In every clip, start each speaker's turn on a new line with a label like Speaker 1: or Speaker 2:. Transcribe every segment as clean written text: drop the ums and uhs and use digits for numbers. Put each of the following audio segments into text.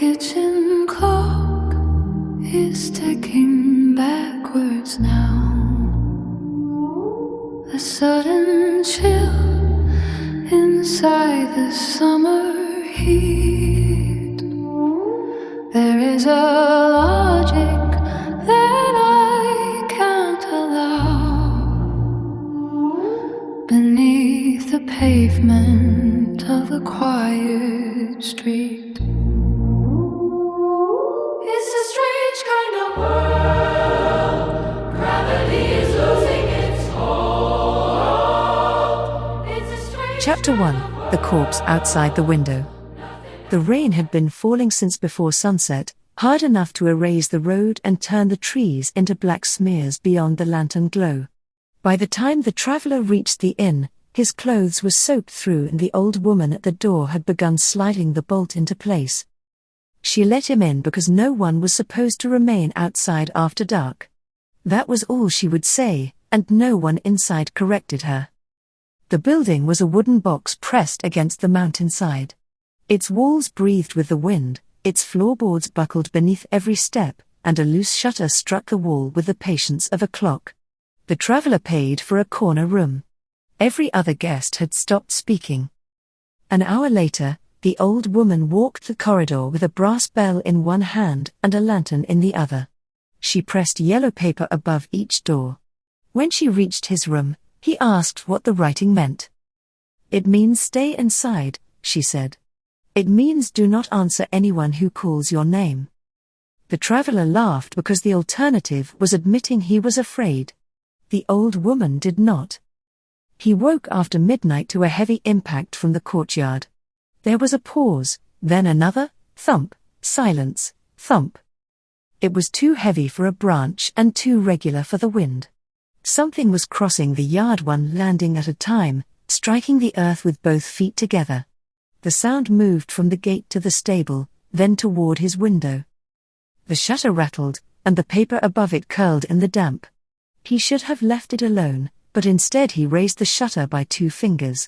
Speaker 1: kitchen clock is ticking backwards now. A sudden chill inside the summer heat. There is a logic that I can't allow beneath the pavement of a quiet street. It's a strange kind of world. Gravity is losing its hold. It's a strange
Speaker 2: Chapter 1. The Corpse Outside the Window. The rain had been falling since before sunset, hard enough to erase the road and turn the trees into black smears beyond the lantern glow. By the time the traveler reached the inn, his clothes were soaked through and the old woman at the door had begun sliding the bolt into place. She let him in because no one was supposed to remain outside after dark. That was all she would say, and no one inside corrected her. The building was a wooden box pressed against the mountainside. Its walls breathed with the wind, its floorboards buckled beneath every step, and a loose shutter struck the wall with the patience of a clock. The traveler paid for a corner room. Every other guest had stopped speaking. An hour later, the old woman walked the corridor with a brass bell in one hand and a lantern in the other. She pressed yellow paper above each door. When she reached his room, he asked what the writing meant. "It means stay inside," she said. "It means do not answer anyone who calls your name." The traveler laughed because the alternative was admitting he was afraid. The old woman did not. He woke after midnight to a heavy impact from the courtyard. There was a pause, then another, thump, silence, thump. It was too heavy for a branch and too regular for the wind. Something was crossing the yard, one landing at a time, striking the earth with both feet together. The sound moved from the gate to the stable, then toward his window. The shutter rattled, and the paper above it curled in the damp. He should have left it alone, but instead he raised the shutter by 2 fingers.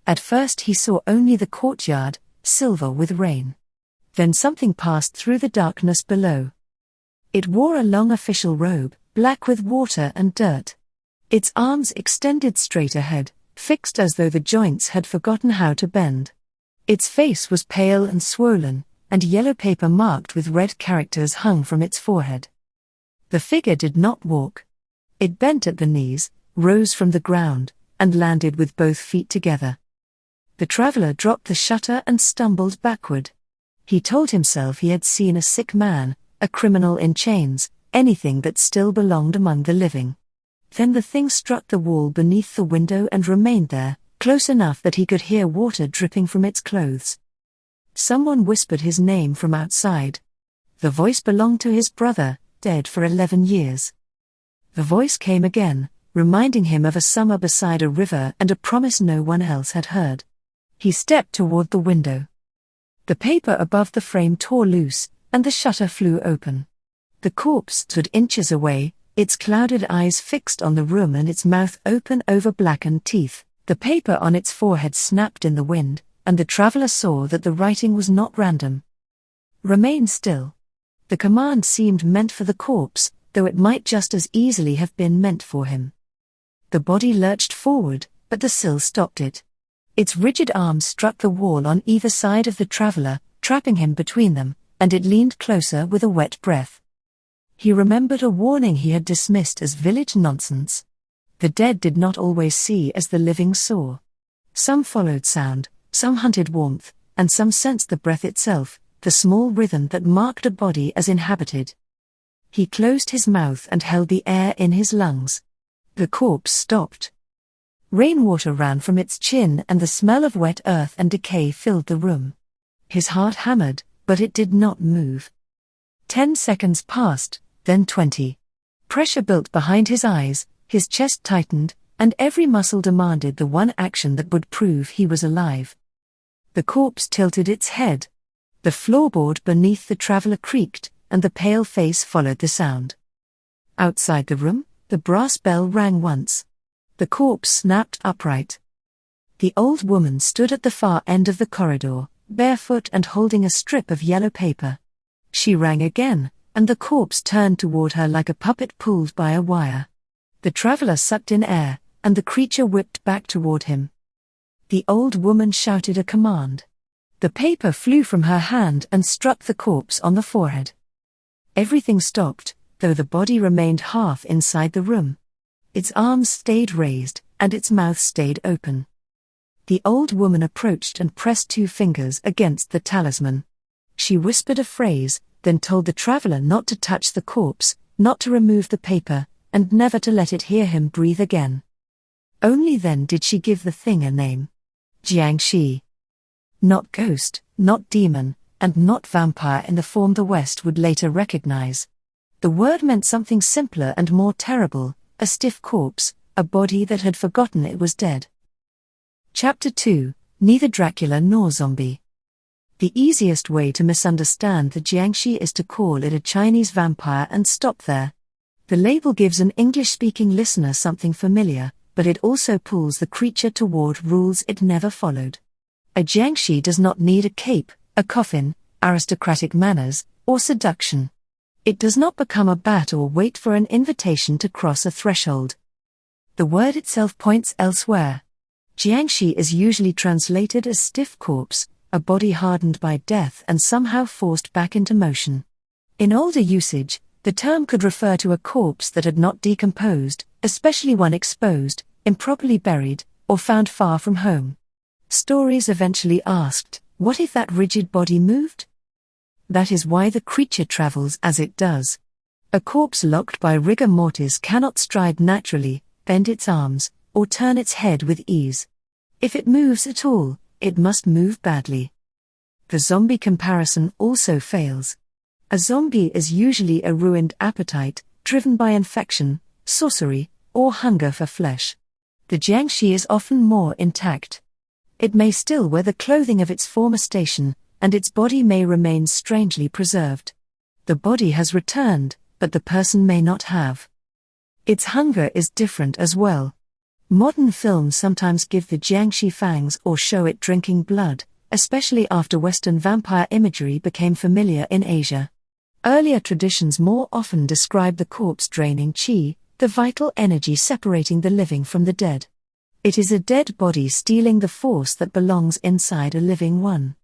Speaker 2: At first he saw only the courtyard, silver with rain. Then something passed through the darkness below. It wore a long official robe, black with water and dirt. Its arms extended straight ahead, fixed as though the joints had forgotten how to bend. Its face was pale and swollen, and yellow paper marked with red characters hung from its forehead. The figure did not walk. It bent at the knees, rose from the ground, and landed with both feet together. The traveler dropped the shutter and stumbled backward. He told himself he had seen a sick man, a criminal in chains, anything that still belonged among the living. Then the thing struck the wall beneath the window and remained there, close enough that he could hear water dripping from its clothes. Someone whispered his name from outside. The voice belonged to his brother, dead for 11 years. The voice came again, reminding him of a summer beside a river and a promise no one else had heard. He stepped toward the window. The paper above the frame tore loose, and the shutter flew open. The corpse stood inches away, its clouded eyes fixed on the room and its mouth open over blackened teeth. The paper on its forehead snapped in the wind, and the traveler saw that the writing was not random. "Remain still." The command seemed meant for the corpse, though it might just as easily have been meant for him. The body lurched forward, but the sill stopped it. Its rigid arms struck the wall on either side of the traveler, trapping him between them, and it leaned closer with a wet breath. He remembered a warning he had dismissed as village nonsense. The dead did not always see as the living saw. Some followed sound, some hunted warmth, and some sensed the breath itself, the small rhythm that marked a body as inhabited. He closed his mouth and held the air in his lungs. The corpse stopped. Rainwater ran from its chin and the smell of wet earth and decay filled the room. His heart hammered, but it did not move. 10 seconds passed, then 20. Pressure built behind his eyes, his chest tightened, and every muscle demanded the one action that would prove he was alive. The corpse tilted its head. The floorboard beneath the traveler creaked, and the pale face followed the sound. Outside the room, the brass bell rang once. The corpse snapped upright. The old woman stood at the far end of the corridor, barefoot and holding a strip of yellow paper. She rang again, and the corpse turned toward her like a puppet pulled by a wire. The traveler sucked in air, and the creature whipped back toward him. The old woman shouted a command. The paper flew from her hand and struck the corpse on the forehead. Everything stopped, though the body remained half inside the room. Its arms stayed raised, and its mouth stayed open. The old woman approached and pressed 2 fingers against the talisman. She whispered a phrase, then told the traveler not to touch the corpse, not to remove the paper, and never to let it hear him breathe again. Only then did she give the thing a name. Jiangshi. Not ghost, not demon, and not vampire in the form the West would later recognize. The word meant something simpler and more terrible, a stiff corpse, a body that had forgotten it was dead. Chapter 2, Neither Dracula nor Zombie. The easiest way to misunderstand the jiangshi is to call it a Chinese vampire and stop there. The label gives an English-speaking listener something familiar, but it also pulls the creature toward rules it never followed. A jiangshi does not need a cape, a coffin, aristocratic manners, or seduction. It does not become a bat or wait for an invitation to cross a threshold. The word itself points elsewhere. Jiangshi is usually translated as stiff corpse, a body hardened by death and somehow forced back into motion. In older usage, the term could refer to a corpse that had not decomposed, especially one exposed, improperly buried, or found far from home. Stories eventually asked, what if that rigid body moved? That is why the creature travels as it does. A corpse locked by rigor mortis cannot stride naturally, bend its arms, or turn its head with ease. If it moves at all, it must move badly. The zombie comparison also fails. A zombie is usually a ruined appetite, driven by infection, sorcery, or hunger for flesh. The jiangshi is often more intact. It may still wear the clothing of its former station, and its body may remain strangely preserved. The body has returned, but the person may not have. Its hunger is different as well. Modern films sometimes give the jiangshi fangs or show it drinking blood, especially after Western vampire imagery became familiar in Asia. Earlier traditions more often describe the corpse draining qi, the vital energy separating the living from the dead. It is a dead body stealing the force that belongs inside a living one.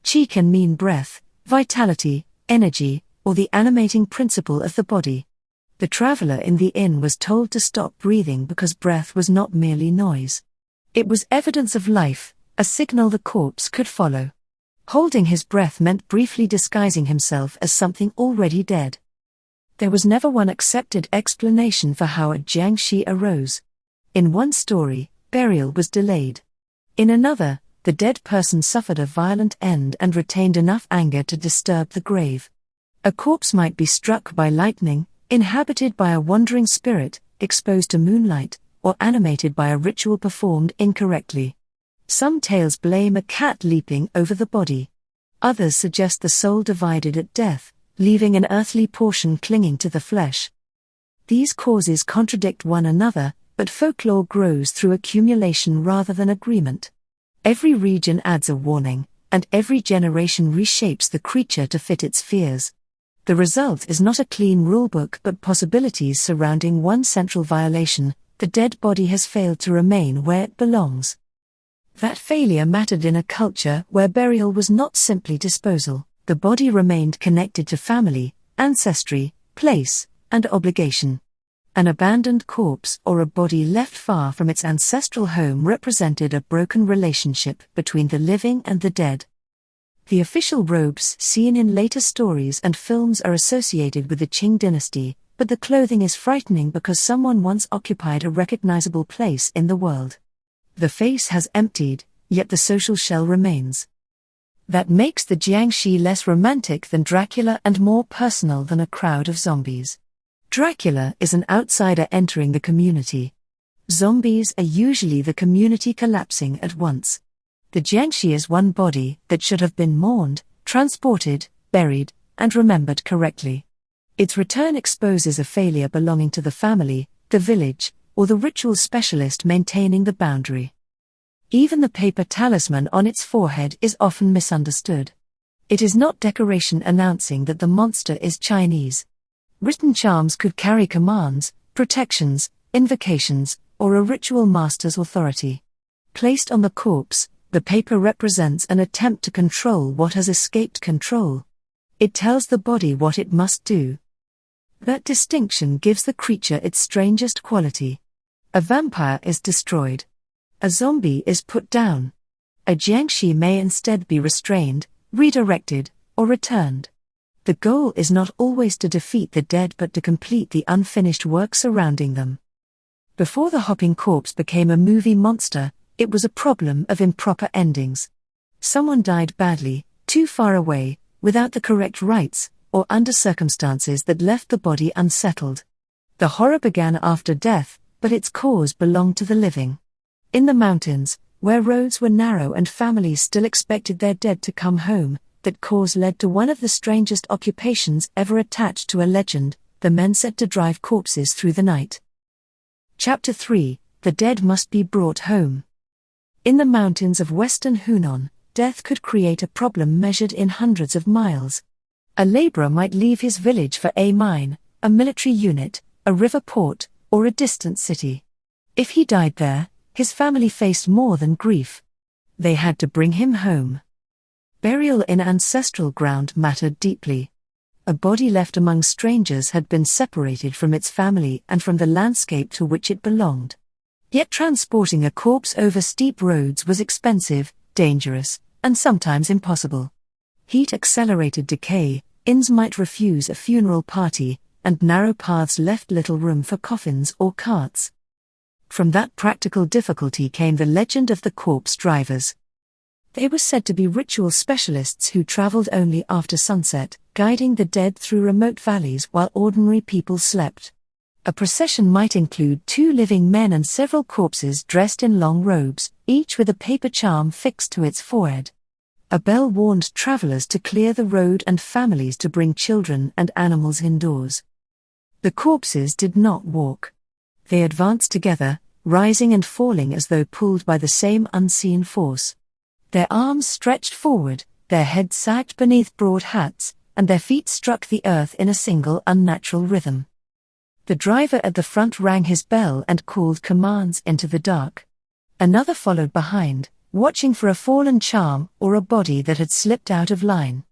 Speaker 2: Qi can mean breath, vitality, energy, or the animating principle of the body. The traveler in the inn was told to stop breathing because breath was not merely noise. It was evidence of life, a signal the corpse could follow. Holding his breath meant briefly disguising himself as something already dead. There was never one accepted explanation for how a jiangshi arose. In one story, burial was delayed. In another, the dead person suffered a violent end and retained enough anger to disturb the grave. A corpse might be struck by lightning, inhabited by a wandering spirit, exposed to moonlight, or animated by a ritual performed incorrectly. Some tales blame a cat leaping over the body. Others suggest the soul divided at death, leaving an earthly portion clinging to the flesh. These causes contradict one another, but folklore grows through accumulation rather than agreement. Every region adds a warning, and every generation reshapes the creature to fit its fears. The result is not a clean rulebook but possibilities surrounding one central violation: the dead body has failed to remain where it belongs. That failure mattered in a culture where burial was not simply disposal. The body remained connected to family, ancestry, place, and obligation. An abandoned corpse or a body left far from its ancestral home represented a broken relationship between the living and the dead. The official robes seen in later stories and films are associated with the Qing dynasty, but the clothing is frightening because someone once occupied a recognizable place in the world. The face has emptied, yet the social shell remains. That makes the jiangshi less romantic than Dracula and more personal than a crowd of zombies. Dracula is an outsider entering the community. Zombies are usually the community collapsing at once. The jiangshi is one body that should have been mourned, transported, buried, and remembered correctly. Its return exposes a failure belonging to the family, the village, or the ritual specialist maintaining the boundary. Even the paper talisman on its forehead is often misunderstood. It is not decoration announcing that the monster is Chinese. Written charms could carry commands, protections, invocations, or a ritual master's authority. Placed on the corpse, the paper represents an attempt to control what has escaped control. It tells the body what it must do. That distinction gives the creature its strangest quality. A vampire is destroyed. A zombie is put down. A jiangshi may instead be restrained, redirected, or returned. The goal is not always to defeat the dead but to complete the unfinished work surrounding them. Before the hopping corpse became a movie monster, it was a problem of improper endings. Someone died badly, too far away, without the correct rites, or under circumstances that left the body unsettled. The horror began after death, but its cause belonged to the living. In the mountains, where roads were narrow and families still expected their dead to come home, that cause led to one of the strangest occupations ever attached to a legend, the men set to drive corpses through the night. Chapter 3: The Dead Must Be Brought Home. In the mountains of western Hunan, death could create a problem measured in hundreds of miles. A laborer might leave his village for a mine, a military unit, a river port, or a distant city. If he died there, his family faced more than grief. They had to bring him home. Burial in ancestral ground mattered deeply. A body left among strangers had been separated from its family and from the landscape to which it belonged. Yet transporting a corpse over steep roads was expensive, dangerous, and sometimes impossible. Heat accelerated decay, inns might refuse a funeral party, and narrow paths left little room for coffins or carts. From that practical difficulty came the legend of the corpse drivers. They were said to be ritual specialists who traveled only after sunset, guiding the dead through remote valleys while ordinary people slept. A procession might include 2 living men and several corpses dressed in long robes, each with a paper charm fixed to its forehead. A bell warned travelers to clear the road and families to bring children and animals indoors. The corpses did not walk. They advanced together, rising and falling as though pulled by the same unseen force. Their arms stretched forward, their heads sagged beneath broad hats, and their feet struck the earth in a single unnatural rhythm. The driver at the front rang his bell and called commands into the dark. Another followed behind, watching for a fallen charm or a body that had slipped out of line.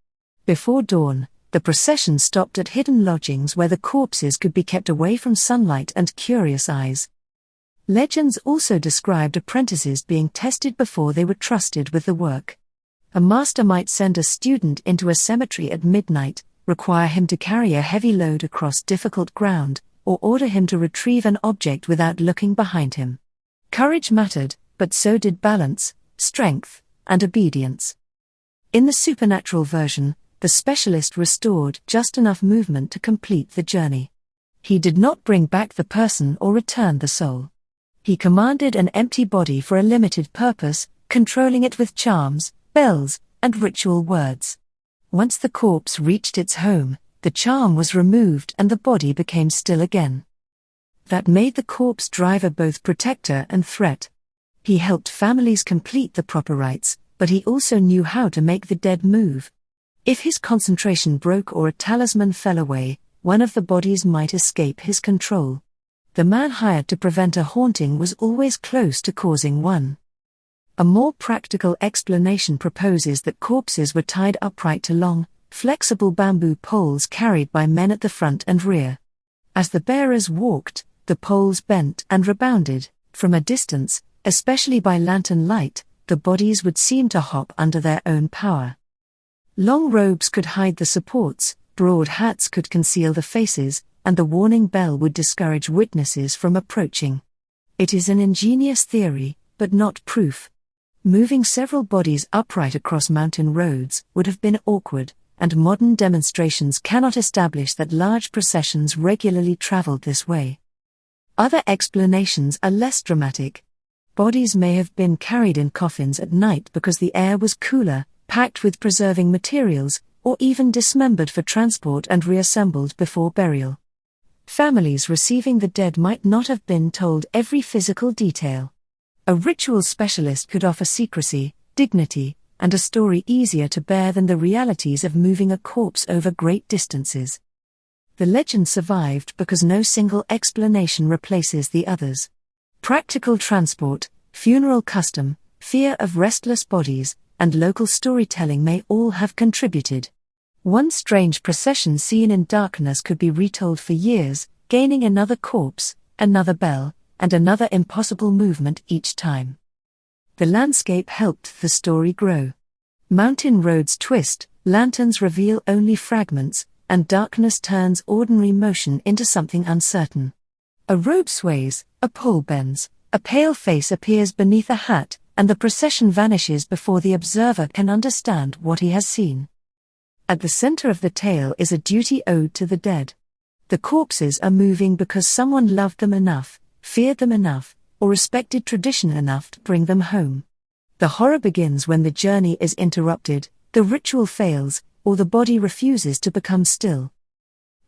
Speaker 2: Before dawn, the procession stopped at hidden lodgings where the corpses could be kept away from sunlight and curious eyes. Legends also described apprentices being tested before they were trusted with the work. A master might send a student into a cemetery at midnight, require him to carry a heavy load across difficult ground, or order him to retrieve an object without looking behind him. Courage mattered, but so did balance, strength, and obedience. In the supernatural version, the specialist restored just enough movement to complete the journey. He did not bring back the person or return the soul. He commanded an empty body for a limited purpose, controlling it with charms, bells, and ritual words. Once the corpse reached its home, the charm was removed and the body became still again. That made the corpse driver both protector and threat. He helped families complete the proper rites, but he also knew how to make the dead move. If his concentration broke or a talisman fell away, one of the bodies might escape his control. The man hired to prevent a haunting was always close to causing one. A more practical explanation proposes that corpses were tied upright to long, flexible bamboo poles carried by men at the front and rear. As the bearers walked, the poles bent and rebounded. From a distance, especially by lantern light, the bodies would seem to hop under their own power. Long robes could hide the supports, broad hats could conceal the faces, and the warning bell would discourage witnesses from approaching. It is an ingenious theory, but not proof. Moving several bodies upright across mountain roads would have been awkward, and modern demonstrations cannot establish that large processions regularly traveled this way. Other explanations are less dramatic. Bodies may have been carried in coffins at night because the air was cooler, packed with preserving materials, or even dismembered for transport and reassembled before burial. Families receiving the dead might not have been told every physical detail. A ritual specialist could offer secrecy, dignity, and a story easier to bear than the realities of moving a corpse over great distances. The legend survived because no single explanation replaces the others. Practical transport, funeral custom, fear of restless bodies, and local storytelling may all have contributed. One strange procession seen in darkness could be retold for years, gaining another corpse, another bell, and another impossible movement each time. The landscape helped the story grow. Mountain roads twist, lanterns reveal only fragments, and darkness turns ordinary motion into something uncertain. A robe sways, a pole bends, a pale face appears beneath a hat, and the procession vanishes before the observer can understand what he has seen. At the center of the tale is a duty owed to the dead. The corpses are moving because someone loved them enough, feared them enough, or respected tradition enough to bring them home. The horror begins when the journey is interrupted, the ritual fails, or the body refuses to become still.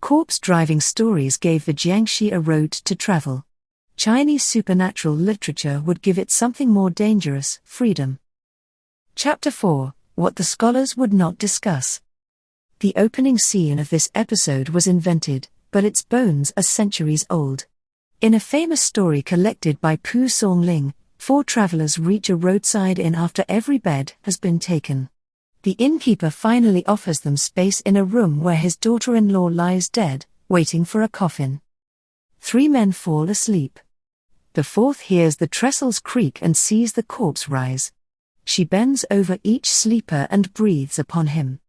Speaker 2: Corpse-driving stories gave the jiangshi a road to travel. Chinese supernatural literature would give it something more dangerous: freedom. Chapter 4: What the Scholars Would Not Discuss. The opening scene of this episode was invented, but its bones are centuries old. In a famous story collected by Pu Songling, 4 travelers reach a roadside inn after every bed has been taken. The innkeeper finally offers them space in a room where his daughter-in-law lies dead, waiting for a coffin. 3 men fall asleep. The 4th hears the trestles creak and sees the corpse rise. She bends over each sleeper and breathes upon him.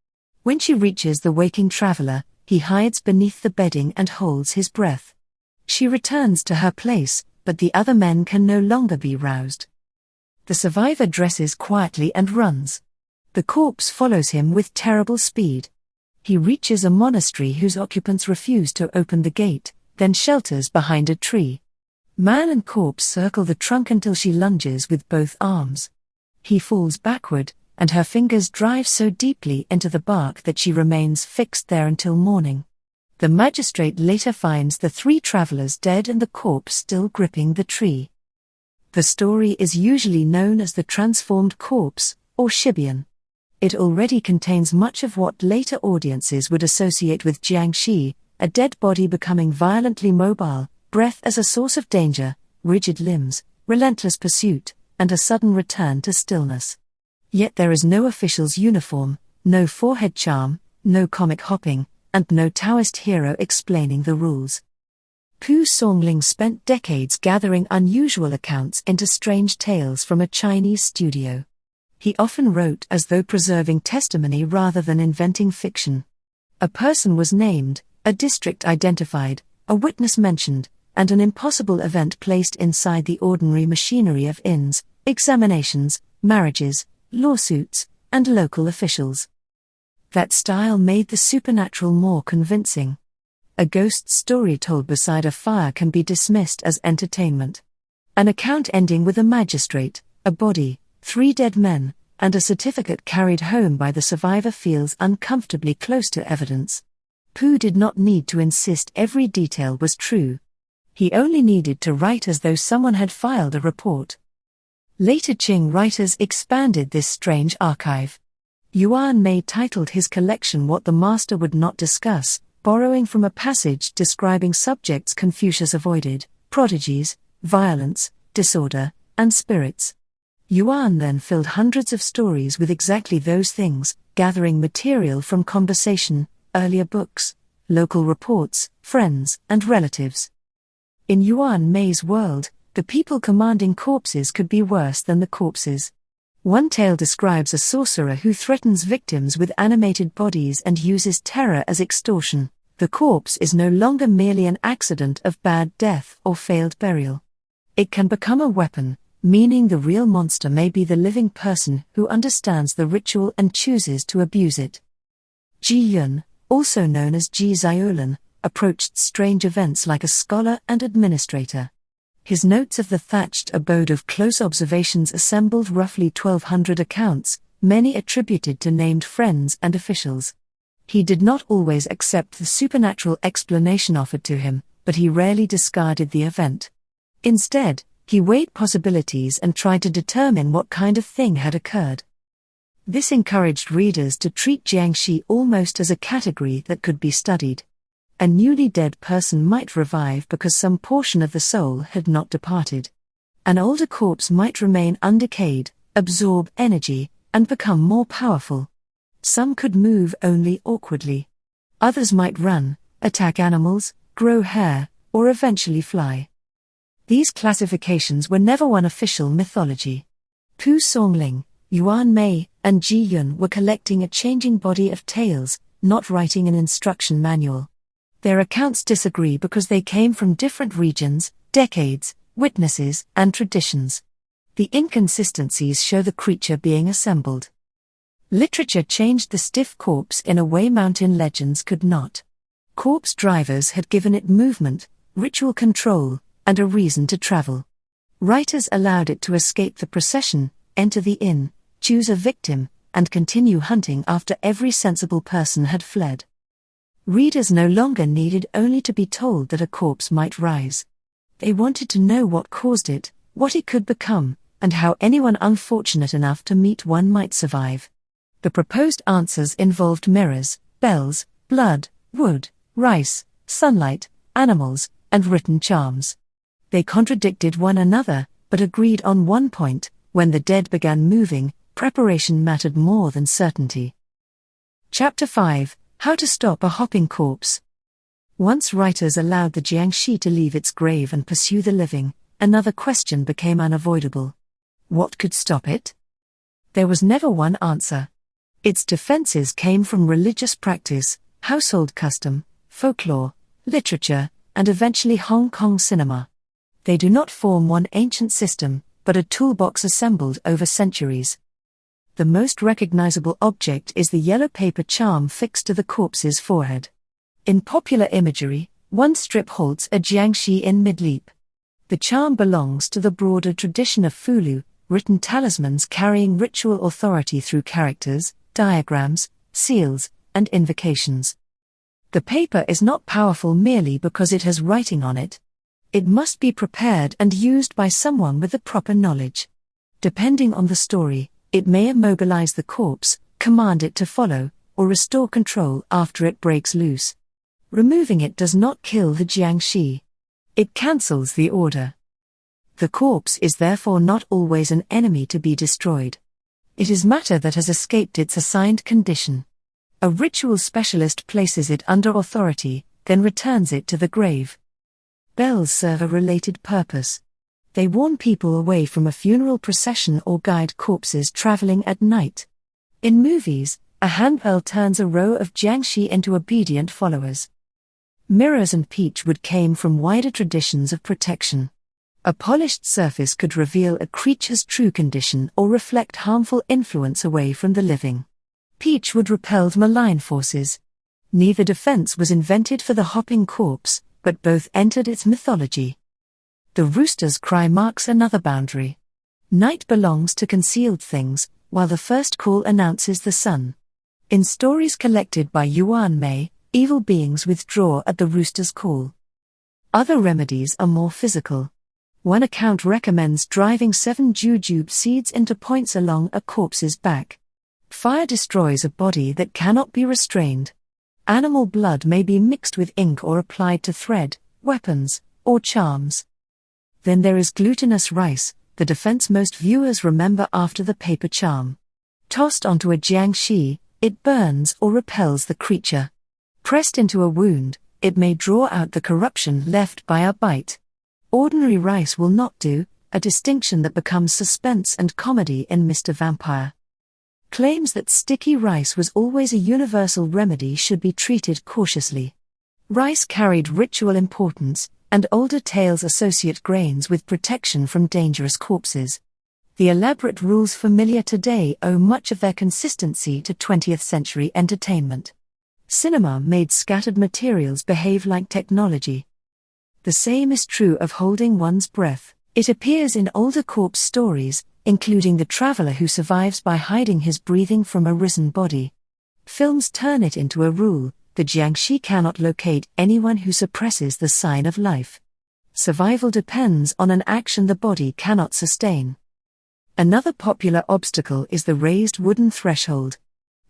Speaker 2: When she reaches the waking traveler, he hides beneath the bedding and holds his breath. She returns to her place, but the other men can no longer be roused. The survivor dresses quietly and runs. The corpse follows him with terrible speed. He reaches a monastery whose occupants refuse to open the gate, then shelters behind a tree. Man and corpse circle the trunk until she lunges with both arms. He falls backward, and her fingers drive so deeply into the bark that she remains fixed there until morning. The magistrate later finds the 3 travelers dead and the corpse still gripping the tree. The story is usually known as the transformed corpse, or shibian. It already contains much of what later audiences would associate with jiangshi, a dead body becoming violently mobile, breath as a source of danger, rigid limbs, relentless pursuit, and a sudden return to stillness. Yet there is no official's uniform, no forehead charm, no comic hopping, and no Taoist hero explaining the rules. Pu Songling spent decades gathering unusual accounts into strange tales from a Chinese studio. He often wrote as though preserving testimony rather than inventing fiction. A person was named, a district identified, a witness mentioned, and an impossible event placed inside the ordinary machinery of inns, examinations, marriages, lawsuits, and local officials. That style made the supernatural more convincing. A ghost story told beside a fire can be dismissed as entertainment. An account ending with a magistrate, a body, 3 dead men, and a certificate carried home by the survivor feels uncomfortably close to evidence. Pu did not need to insist every detail was true. He only needed to write as though someone had filed a report. Later Qing writers expanded this strange archive. Yuan Mei titled his collection What the Master Would Not Discuss, borrowing from a passage describing subjects Confucius avoided: prodigies, violence, disorder, and spirits. Yuan then filled hundreds of stories with exactly those things, gathering material from conversation, earlier books, local reports, friends, and relatives. In Yuan Mei's world, the people commanding corpses could be worse than the corpses. One tale describes a sorcerer who threatens victims with animated bodies and uses terror as extortion. The corpse is no longer merely an accident of bad death or failed burial. It can become a weapon, meaning the real monster may be the living person who understands the ritual and chooses to abuse it. Ji Yun, also known as Ji Ziolan, approached strange events like a scholar and administrator. His notes of the thatched abode of close observations assembled roughly 1,200 accounts, many attributed to named friends and officials. He did not always accept the supernatural explanation offered to him, but he rarely discarded the event. Instead, He weighed possibilities and tried to determine what kind of thing had occurred. This encouraged readers to treat jiangshi almost as a category that could be studied. A newly dead person might revive because some portion of the soul had not departed. An older corpse might remain undecayed, absorb energy, and become more powerful. Some could move only awkwardly. Others might run, attack animals, grow hair, or eventually fly. These classifications were never one official mythology. Pu Songling, Yuan Mei, and Ji Yun were collecting a changing body of tales, not writing an instruction manual. Their accounts disagree because they came from different regions, decades, witnesses, and traditions. The inconsistencies show the creature being assembled. Literature changed the stiff corpse in a way mountain legends could not. Corpse drivers had given it movement, ritual control, and a reason to travel. Writers allowed it to escape the procession, enter the inn, choose a victim, and continue hunting after every sensible person had fled. Readers no longer needed only to be told that a corpse might rise. They wanted to know what caused it, what it could become, and how anyone unfortunate enough to meet one might survive. The proposed answers involved mirrors, bells, blood, wood, rice, sunlight, animals, and written charms. They contradicted one another, but agreed on one point: when the dead began moving, preparation mattered more than certainty. Chapter 5: How to Stop a Hopping Corpse. Once writers allowed the jiangshi to leave its grave and pursue the living, another question became unavoidable. What could stop it? There was never one answer. Its defenses came from religious practice, household custom, folklore, literature, and eventually Hong Kong cinema. They do not form one ancient system, but a toolbox assembled over centuries. The most recognizable object is the yellow paper charm fixed to the corpse's forehead. In popular imagery, one strip halts a jiangshi in mid-leap. The charm belongs to the broader tradition of fulu, written talismans carrying ritual authority through characters, diagrams, seals, and invocations. The paper is not powerful merely because it has writing on it. It must be prepared and used by someone with the proper knowledge. Depending on the story, it may immobilize the corpse, command it to follow, or restore control after it breaks loose. Removing it does not kill the jiangshi. It cancels the order. The corpse is therefore not always an enemy to be destroyed. It is matter that has escaped its assigned condition. A ritual specialist places it under authority, then returns it to the grave. Bells serve a related purpose. They warn people away from a funeral procession or guide corpses traveling at night. In movies, a handbell turns a row of jiangshi into obedient followers. Mirrors and peachwood came from wider traditions of protection. A polished surface could reveal a creature's true condition or reflect harmful influence away from the living. Peachwood repelled malign forces. Neither defense was invented for the hopping corpse, but both entered its mythology. The rooster's cry marks another boundary. Night belongs to concealed things, while the first call announces the sun. In stories collected by Yuan Mei, evil beings withdraw at the rooster's call. Other remedies are more physical. One account recommends driving 7 jujube seeds into points along a corpse's back. Fire destroys a body that cannot be restrained. Animal blood may be mixed with ink or applied to thread, weapons, or charms. Then there is glutinous rice, the defense most viewers remember after the paper charm. Tossed onto a jiangshi, it burns or repels the creature. Pressed into a wound, it may draw out the corruption left by a bite. Ordinary rice will not do, a distinction that becomes suspense and comedy in Mr. Vampire. Claims that sticky rice was always a universal remedy should be treated cautiously. Rice carried ritual importance, and older tales associate grains with protection from dangerous corpses. The elaborate rules familiar today owe much of their consistency to 20th century entertainment. Cinema made scattered materials behave like technology. The same is true of holding one's breath. It appears in older corpse stories, including the traveler who survives by hiding his breathing from a risen body. Films turn it into a rule: the jiangshi cannot locate anyone who suppresses the sign of life. Survival depends on an action the body cannot sustain. Another popular obstacle is the raised wooden threshold.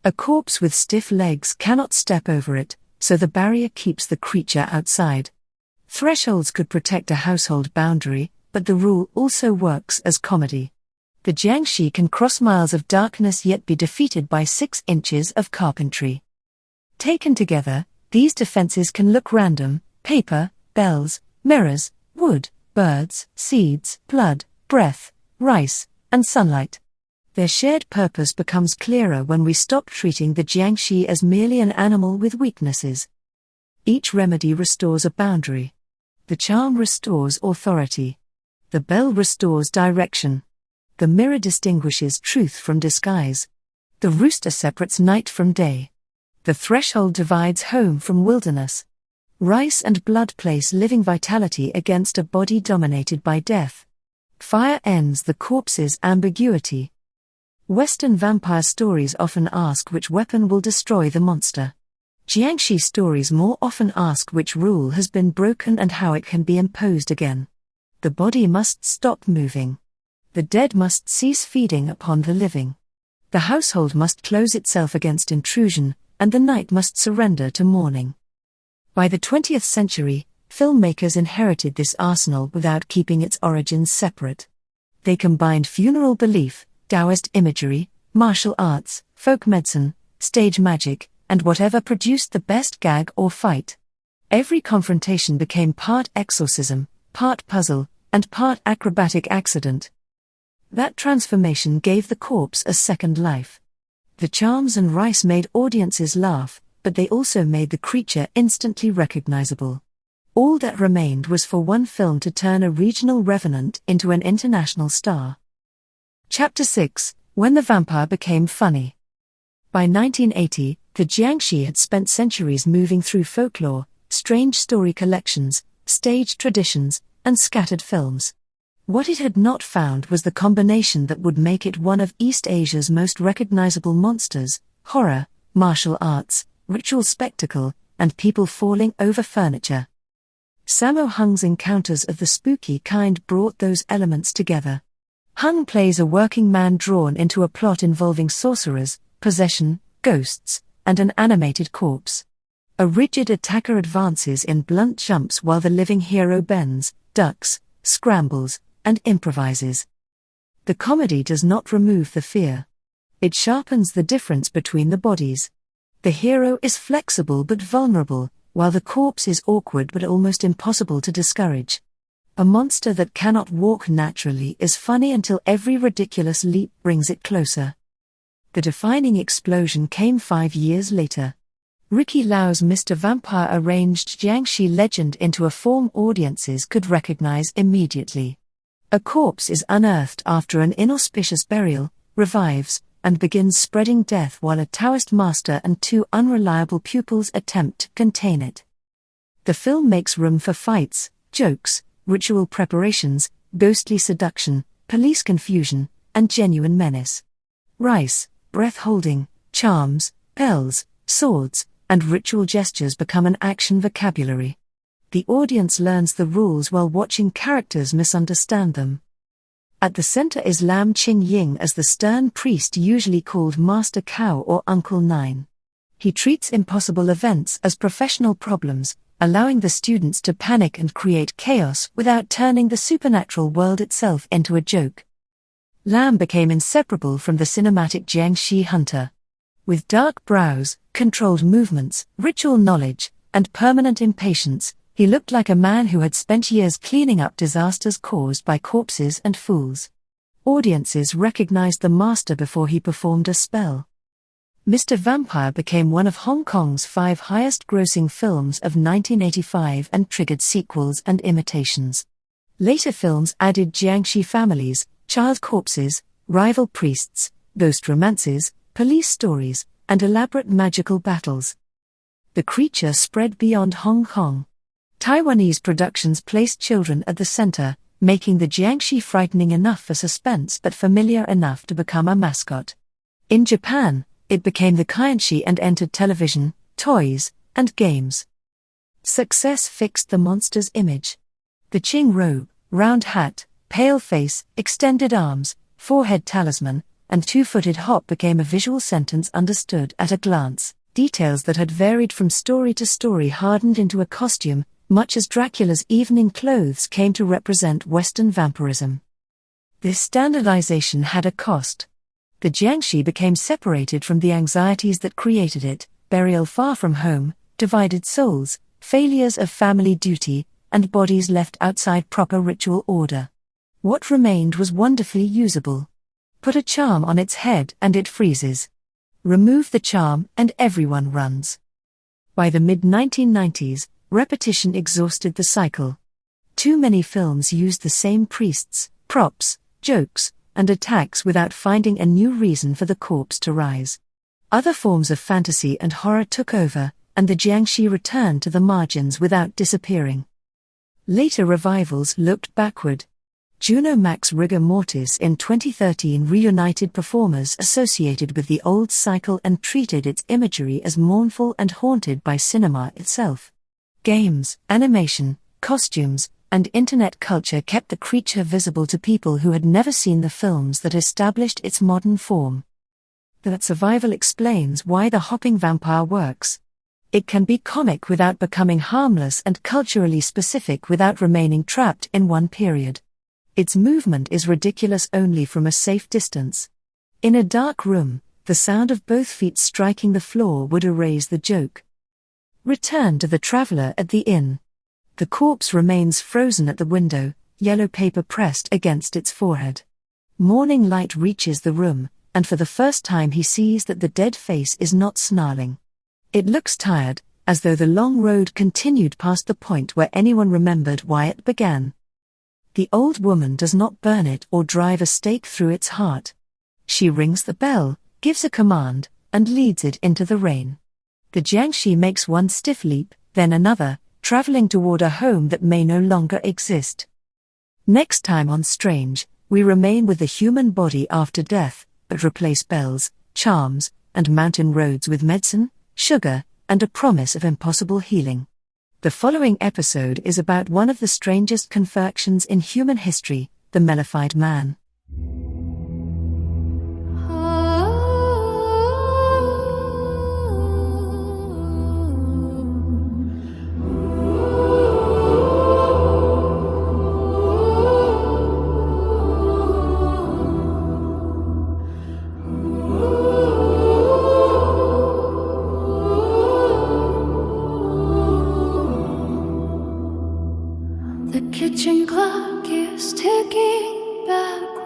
Speaker 2: A corpse with stiff legs cannot step over it, so the barrier keeps the creature outside. Thresholds could protect a household boundary, but the rule also works as comedy. The jiangshi can cross miles of darkness yet be defeated by 6 inches of carpentry. Taken together, these defenses can look random: paper, bells, mirrors, wood, birds, seeds, blood, breath, rice, and sunlight. Their shared purpose becomes clearer when we stop treating the jiangshi as merely an animal with weaknesses. Each remedy restores a boundary. The charm restores authority. The bell restores direction. The mirror distinguishes truth from disguise. The rooster separates night from day. The threshold divides home from wilderness. Rice and blood place living vitality against a body dominated by death. Fire ends the corpse's ambiguity. Western vampire stories often ask which weapon will destroy the monster. Jiangshi stories more often ask which rule has been broken and how it can be imposed again. The body must stop moving. The dead must cease feeding upon the living. The household must close itself against intrusion, and the night must surrender to morning. By the 20th century, filmmakers inherited this arsenal without keeping its origins separate. They combined funeral belief, Taoist imagery, martial arts, folk medicine, stage magic, and whatever produced the best gag or fight. Every confrontation became part exorcism, part puzzle, and part acrobatic accident. That transformation gave the corpse a second life. The charms and rice made audiences laugh, but they also made the creature instantly recognizable. All that remained was for one film to turn a regional revenant into an international star. Chapter 6: When the Vampire Became Funny. By 1980, the jiangshi had spent centuries moving through folklore, strange story collections, stage traditions, and scattered films. What it had not found was the combination that would make it one of East Asia's most recognizable monsters: horror, martial arts, ritual spectacle, and people falling over furniture. Sammo Hung's encounters of the spooky kind brought those elements together. Hung plays a working man drawn into a plot involving sorcerers, possession, ghosts, and an animated corpse. A rigid attacker advances in blunt jumps while the living hero bends, ducks, scrambles, and improvises. The comedy does not remove the fear. It sharpens the difference between the bodies. The hero is flexible but vulnerable, while the corpse is awkward but almost impossible to discourage. A monster that cannot walk naturally is funny until every ridiculous leap brings it closer. The defining explosion came 5 years later. Ricky Lau's Mr. Vampire arranged jiangshi legend into a form audiences could recognize immediately. A corpse is unearthed after an inauspicious burial, revives, and begins spreading death while a Taoist master and 2 unreliable pupils attempt to contain it. The film makes room for fights, jokes, ritual preparations, ghostly seduction, police confusion, and genuine menace. Rice, breath-holding, charms, bells, swords, and ritual gestures become an action vocabulary. The audience learns the rules while watching characters misunderstand them. At the center is Lam Ching-ying as the stern priest usually called Master Cow or Uncle Nine. He treats impossible events as professional problems, allowing the students to panic and create chaos without turning the supernatural world itself into a joke. Lam became inseparable from the cinematic jiangshi hunter. With dark brows, controlled movements, ritual knowledge, and permanent impatience, he looked like a man who had spent years cleaning up disasters caused by corpses and fools. Audiences recognized the master before he performed a spell. Mr. Vampire became one of Hong Kong's 5 highest-grossing films of 1985 and triggered sequels and imitations. Later films added jiangshi families, child corpses, rival priests, ghost romances, police stories, and elaborate magical battles. The creature spread beyond Hong Kong. Taiwanese productions placed children at the center, making the jiangshi frightening enough for suspense but familiar enough to become a mascot. In Japan, it became the kainshi and entered television, toys, and games. Success fixed the monster's image. The Qing robe, round hat, pale face, extended arms, forehead talisman, and two-footed hop became a visual sentence understood at a glance. Details that had varied from story to story hardened into a costume, much as Dracula's evening clothes came to represent Western vampirism. This standardization had a cost. The jiangshi became separated from the anxieties that created it: burial far from home, divided souls, failures of family duty, and bodies left outside proper ritual order. What remained was wonderfully usable. Put a charm on its head and it freezes. Remove the charm and everyone runs. By the mid-1990s, repetition exhausted the cycle. Too many films used the same priests, props, jokes, and attacks without finding a new reason for the corpse to rise. Other forms of fantasy and horror took over, and the jiangshi returned to the margins without disappearing. Later revivals looked backward. Juno Max Rigor Mortis in 2013 reunited performers associated with the old cycle and treated its imagery as mournful and haunted by cinema itself. Games, animation, costumes, and internet culture kept the creature visible to people who had never seen the films that established its modern form. That survival explains why the hopping vampire works. It can be comic without becoming harmless and culturally specific without remaining trapped in one period. Its movement is ridiculous only from a safe distance. In a dark room, the sound of both feet striking the floor would erase the joke. Return to the traveler at the inn. The corpse remains frozen at the window, yellow paper pressed against its forehead. Morning light reaches the room, and for the first time he sees that the dead face is not snarling. It looks tired, as though the long road continued past the point where anyone remembered why it began. The old woman does not burn it or drive a stake through its heart. She rings the bell, gives a command, and leads it into the rain. The jiangshi makes one stiff leap, then another, traveling toward a home that may no longer exist. Next time on strAInge, we remain with the human body after death, but replace bells, charms, and mountain roads with medicine, sugar, and a promise of impossible healing. The following episode is about one of the strangest confections in human history, the mellified man.
Speaker 1: The kitchen clock is ticking back.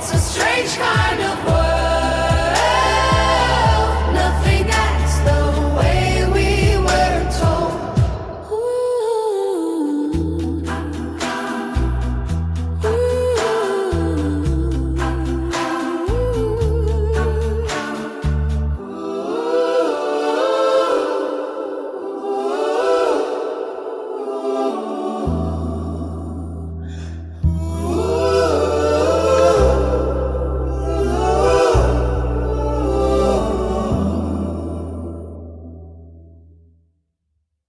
Speaker 1: It's a strange kind